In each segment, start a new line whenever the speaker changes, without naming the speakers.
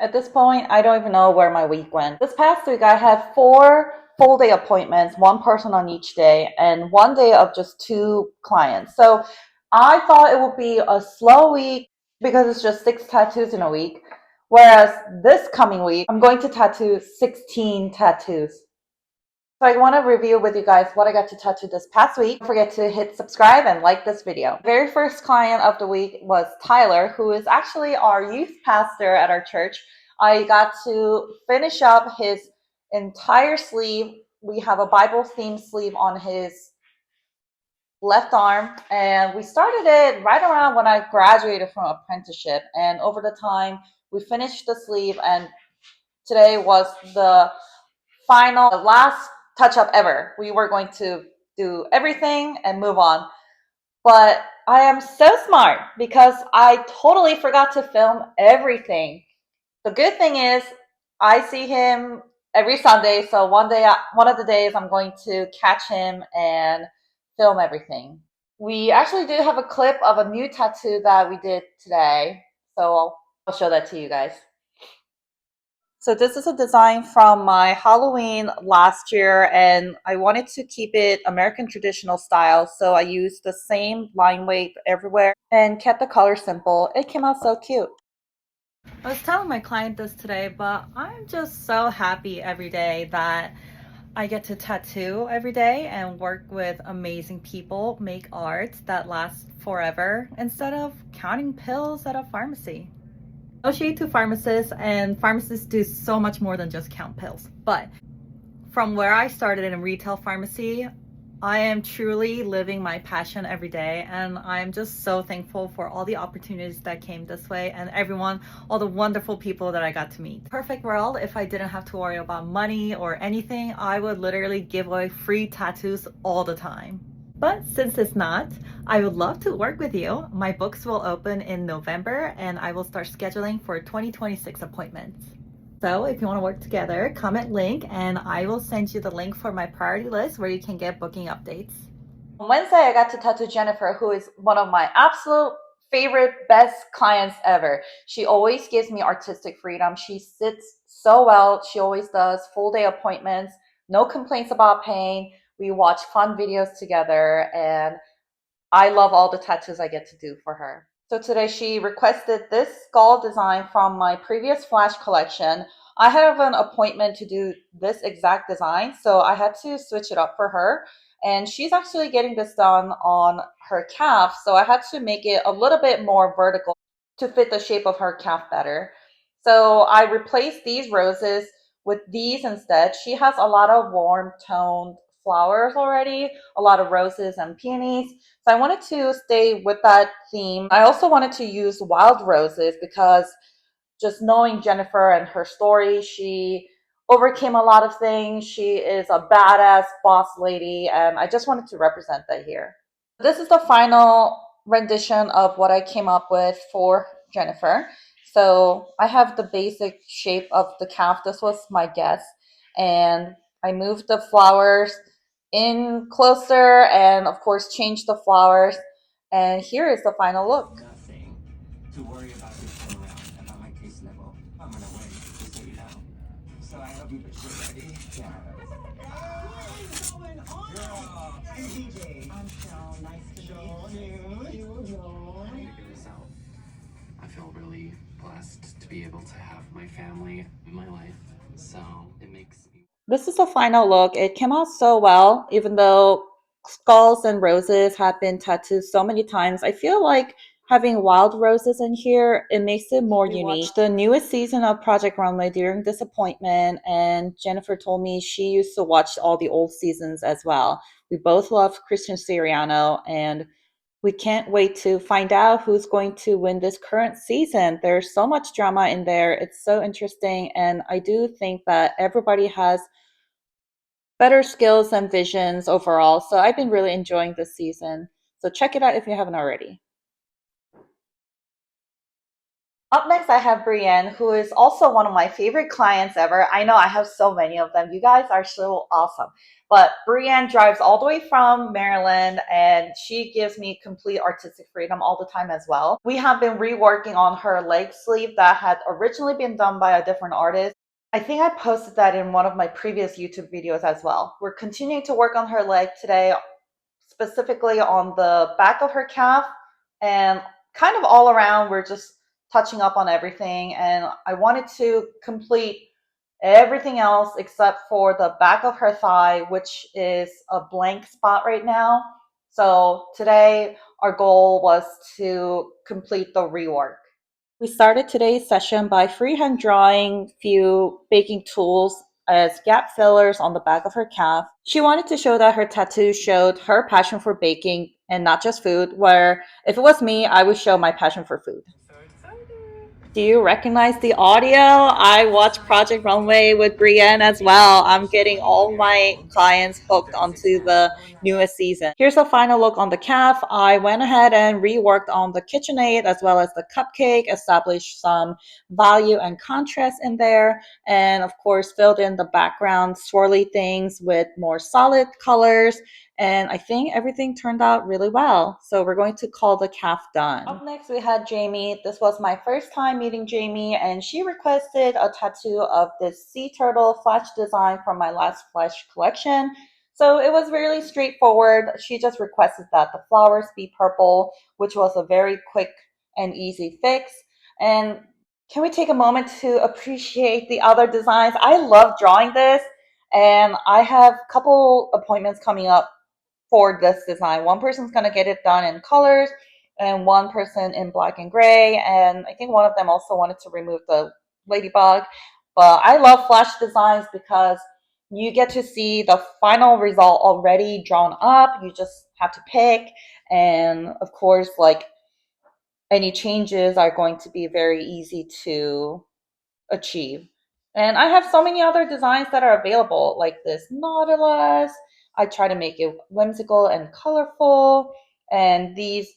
At this point, I don't even know where my week went. This past week, I had 4 full day appointments, one person on each day, and one day of just 2 clients. So I thought it would be a slow week because it's just 6 tattoos in a week. Whereas this coming week, I'm going to tattoo 16 tattoos. So I want to review with you guys what I got to tattoo this past week. Don't forget to hit subscribe and like this video. Very first client of the week was Tyler, who is actually our youth pastor at our church. I got to finish up his entire sleeve. We have a Bible themed sleeve on his left arm, and we started it right around when I graduated from apprenticeship. And over the time, we finished the sleeve, and today was the final, the last touch up ever. We were going to do everything and move on. But I am so smart because I totally forgot to film everything. The good thing is I see him every Sunday, so one of the days I'm going to catch him and film everything. We actually do have a clip of a new tattoo that we did today, so I'll show that to you guys. So this is a design from my Halloween last year, and I wanted to keep it American traditional style, so I used the same line weight everywhere and kept the color simple. It came out so cute. I was telling my client this today, but I'm just so happy every day that I get to tattoo every day and work with amazing people, make art that lasts forever instead of counting pills at a pharmacy. Negotiate to pharmacists, and pharmacists do so much more than just count pills. But from where I started in a retail pharmacy, I am truly living my passion every day, and I'm just so thankful for all the opportunities that came this way and everyone, all the wonderful people that I got to meet. Perfect world, if I didn't have to worry about money or anything, I would literally give away free tattoos all the time. But since it's not, I would love to work with you. My books will open in November and I will start scheduling for 2026 appointments. So if you want to work together, comment link and I will send you the link for my priority list where you can get booking updates. On Wednesday, I got to tattoo Jennifer, who is one of my absolute favorite, best clients ever. She always gives me artistic freedom. She sits so well. She always does full day appointments, no complaints about pain. We watch fun videos together, and I love all the tattoos I get to do for her. So today she requested this skull design from my previous flash collection. I have an appointment to do this exact design, so I had to switch it up for her. And she's actually getting this done on her calf, so I had to make it a little bit more vertical to fit the shape of her calf better. So I replaced these roses with these instead. She has a lot of warm toned flowers already, a lot of roses and peonies. So I wanted to stay with that theme. I also wanted to use wild roses because just knowing Jennifer and her story, she overcame a lot of things. She is a badass boss lady, and I just wanted to represent that here. This is the final rendition of what I came up with for Jennifer. So I have the basic shape of the calf. This was my guess. And I moved the flowers in closer and, of course, changed the flowers. And here is the final look.
Nothing to worry about this time around about my taste level. I'm gonna win, just so you know. So I hope you're ready. Yeah. What is going on? Girl, I'm DJ. I'm Cheryl. Nice to meet you. I need to get this out. I feel really blessed to be able to have my family in my life. So it makes me.
This is the final look. It came out so well, even though skulls and roses have been tattooed so many times. I feel like having wild roses in here, it makes it more unique. We watched the newest season of Project Runway during this appointment, and Jennifer told me she used to watch all the old seasons as well. We both love Christian Siriano, and we can't wait to find out who's going to win this current season. There's so much drama in there. It's so interesting, and I do think that everybody has better skills and visions overall. So I've been really enjoying this season. So check it out if you haven't already. Up next, I have Brienne, who is also one of my favorite clients ever. I know I have so many of them. You guys are so awesome. But Brienne drives all the way from Maryland and she gives me complete artistic freedom all the time as well. We have been reworking on her leg sleeve that had originally been done by a different artist. I think I posted that in one of my previous YouTube videos as well. We're continuing to work on her leg today, specifically on the back of her calf and kind of all around. We're just touching up on everything. And I wanted to complete everything else except for the back of her thigh, which is a blank spot right now. So today, our goal was to complete the rework. We started today's session by freehand drawing few baking tools as gap fillers on the back of her calf. She wanted to show that her tattoo showed her passion for baking and not just food, where if it was me, I would show my passion for food.
So excited!
Do you recognize the audio? I watch Project Runway with Brienne as well. I'm getting all my clients hooked onto the newest season. Here's a final look on the calf. I went ahead and reworked on the KitchenAid as well as the cupcake, established some value and contrast in there, and of course filled in the background swirly things with more solid colors. And I think everything turned out really well. So we're going to call the calf done. Up next, we had Jamie. This was my first time meeting Jamie, and she requested a tattoo of this sea turtle flash design from my last flash collection. So it was really straightforward. She just requested that the flowers be purple, which was a very quick and easy fix. And can we take a moment to appreciate the other designs? I love drawing this, and I have a couple appointments coming up for this design. One person's going to get it done in colors and one person in black and gray. And I think one of them also wanted to remove the ladybug. But I love flash designs because you get to see the final result already drawn up. You just have to pick. And of course, like any changes are going to be very easy to achieve. And I have so many other designs that are available, like this Nautilus. I try to make it whimsical and colorful. And these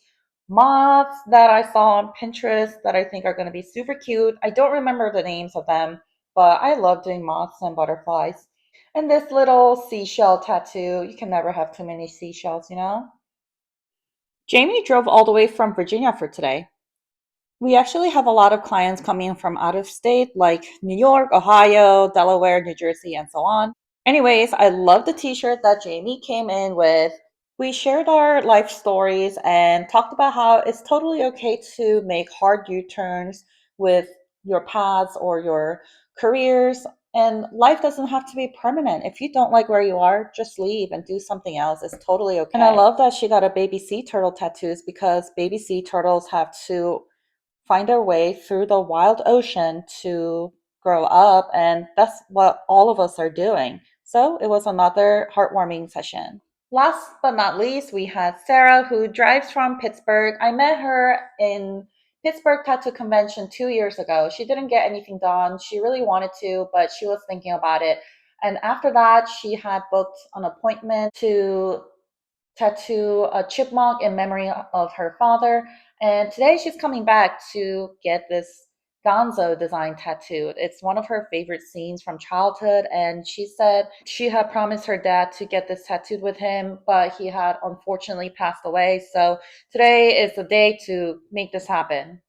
moths that I saw on Pinterest that I think are going to be super cute. I don't remember the names of them, but I love doing moths and butterflies. And this little seashell tattoo. You can never have too many seashells, you know? Jamie drove all the way from Virginia for today. We actually have a lot of clients coming from out of state, like New York, Ohio, Delaware, New Jersey, and so on. Anyways, I love the t shirt that Jamie came in with. We shared our life stories and talked about how it's totally okay to make hard U turns with your paths or your careers. And life doesn't have to be permanent. If you don't like where you are, just leave and do something else. It's totally okay. And I love that she got a baby sea turtle tattoos because baby sea turtles have to find their way through the wild ocean to grow up. And that's what all of us are doing. So it was another heartwarming session. Last but not least, we had Sarah, who drives from Pittsburgh. I met her in Pittsburgh Tattoo Convention 2 years ago. She didn't get anything done. She really wanted to, but she was thinking about it. And after that, she had booked an appointment to tattoo a chipmunk in memory of her father. And today she's coming back to get this Gonzo design tattooed. It's one of her favorite scenes from childhood. And she said she had promised her dad to get this tattooed with him, but he had unfortunately passed away. So today is the day to make this happen.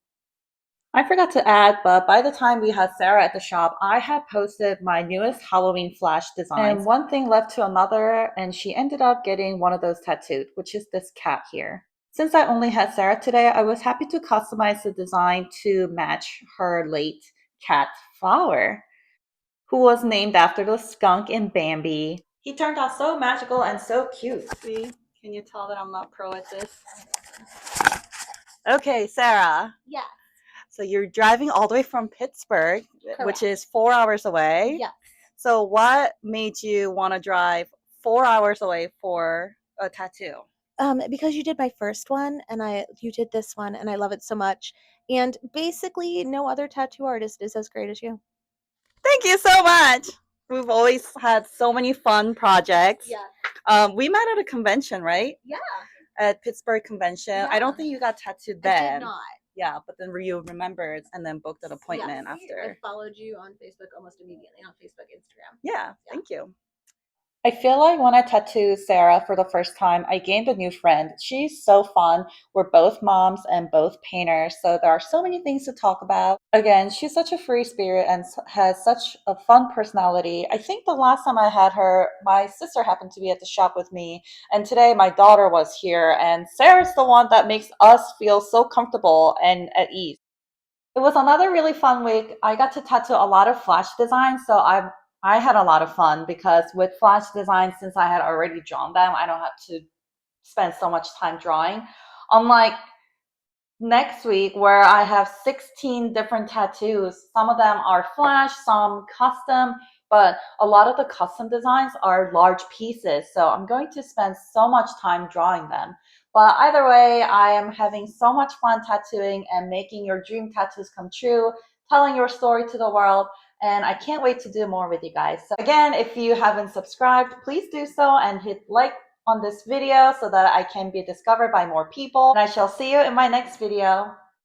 I forgot to add, but by the time we had Sarah at the shop, I had posted my newest Halloween flash designs. And one thing led to another, and she ended up getting one of those tattooed, which is this cat here. Since I only had Sarah today, I was happy to customize the design to match her late cat Flower, who was named after the skunk in Bambi. He turned out so magical and so cute. See, can you tell that I'm not pro at this? Okay, Sarah.
Yeah.
So you're driving all the way from Pittsburgh, which is 4 hours away.
Yes.
So what made you want to drive 4 hours away for a tattoo?
Because you did my first one and you did this one and I love it so much. And basically no other tattoo artist is as great as you.
Thank you so much. We've always had so many fun projects.
Yeah.
We met at a convention, right?
Yeah.
At Pittsburgh Convention.
Yeah.
I don't think you got tattooed
I
then.
did not.
Yeah, but then you remembered and then booked an appointment
Yes, I
after.
followed you on Facebook almost immediately on Facebook, Instagram.
Yeah, thank you. I feel like when I tattooed Sarah for the first time, I gained a new friend. She's so fun. We're both moms and both painters, so there are so many things to talk about. Again, she's such a free spirit and has such a fun personality. I think the last time I had her, my sister happened to be at the shop with me, and today my daughter was here, and Sarah's the one that makes us feel so comfortable and at ease. It was another really fun week. I got to tattoo a lot of flash designs, so I had a lot of fun because with flash designs, since I had already drawn them, I don't have to spend so much time drawing. Unlike next week where I have 16 different tattoos. Some of them are flash, some custom, but a lot of the custom designs are large pieces. So I'm going to spend so much time drawing them. But either way, I am having so much fun tattooing and making your dream tattoos come true, telling your story to the world. And I can't wait to do more with you guys. So again, if you haven't subscribed, please do so and hit like on this video so that I can be discovered by more people. And I shall see you in my next video.